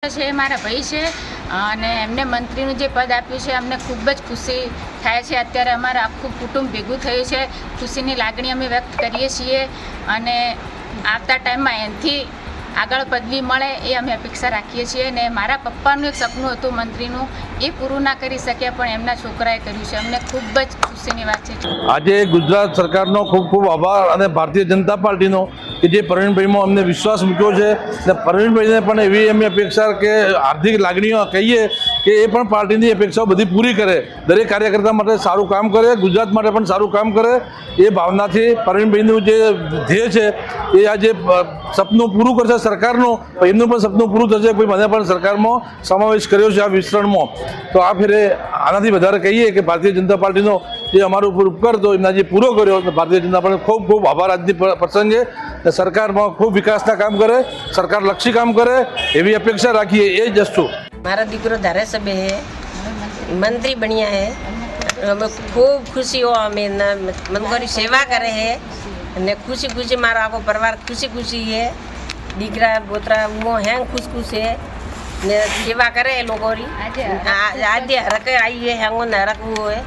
છે મારા ભાઈ છે અને એમને મંત્રીનું જે પદ આપ્યું છે અમને ખૂબ જ ખુશી થાય છે। અત્યારે અમારું આખું કુટુંબ ભેગું થયું છે, ખુશીની લાગણી અમે વ્યક્ત કરીએ છીએ અને આવતા ટાઈમમાં એનાથી આગળ પદવી મળે એ અમે અપેક્ષા રાખીએ છીએ। અને મારા પપ્પાનું એક સપનું હતું મંત્રીનું, એ પૂરું ના કરી શક્યા પણ એમના છોકરાએ કર્યું છે। અમને ખૂબ જ ખુશીની વાત છે। આજે ગુજરાત સરકારનો ખૂબ ખૂબ આભાર અને ભારતીય જનતા પાર્ટીનો કે જે પ્રવીણભાઈમાં અમને વિશ્વાસ મૂક્યો છે અને પ્રવીણભાઈને પણ એવી એમની અપેક્ષા કે આર્થિક લાગણીઓ કહીએ કે એ પણ પાર્ટીની અપેક્ષાઓ બધી પૂરી કરે, દરેક કાર્યકર્તા માટે સારું કામ કરે, ગુજરાત માટે પણ સારું કામ કરે એ ભાવનાથી પ્રવીણભાઈનું જે ધ્યેય છે એ આજે સપનું પૂરું કરશે સરકારનું, એમનું પણ સપનું પૂરું થશે। કોઈ મને પણ સરકારમાં સમાવેશ કર્યો છે આ વિસ્તરણમાં, તો આ ફેરે આનાથી વધારે કહીએ કે ભારતીય જનતા પાર્ટીનો જે અમારો ઉપર ઉપકાર હતો એમના જે પૂરો કર્યો, ભારતીય જનતા પાર્ટી ખૂબ ખૂબ આભાર આજની પ્રસંગે। સરકારમાં ખૂબ વિકાસના કામ કરે, સરકાર લક્ષી કામ કરે એવી અપેક્ષા રાખીએ, એ જ વસ્તુ। મારા દીકરો ધારાસભ્ય है, मंत्री बनिया है, हमें खूब खुशी हो, हमें मंत्री सेवा करे है ने खुशी खुशी मारा आखो परिवार खुशी खुशी है, दीकरा बोतरा वो हैं खुश खुश है ने सेवा करे लोगों री आज रखे आई है हैंगो न रखू है।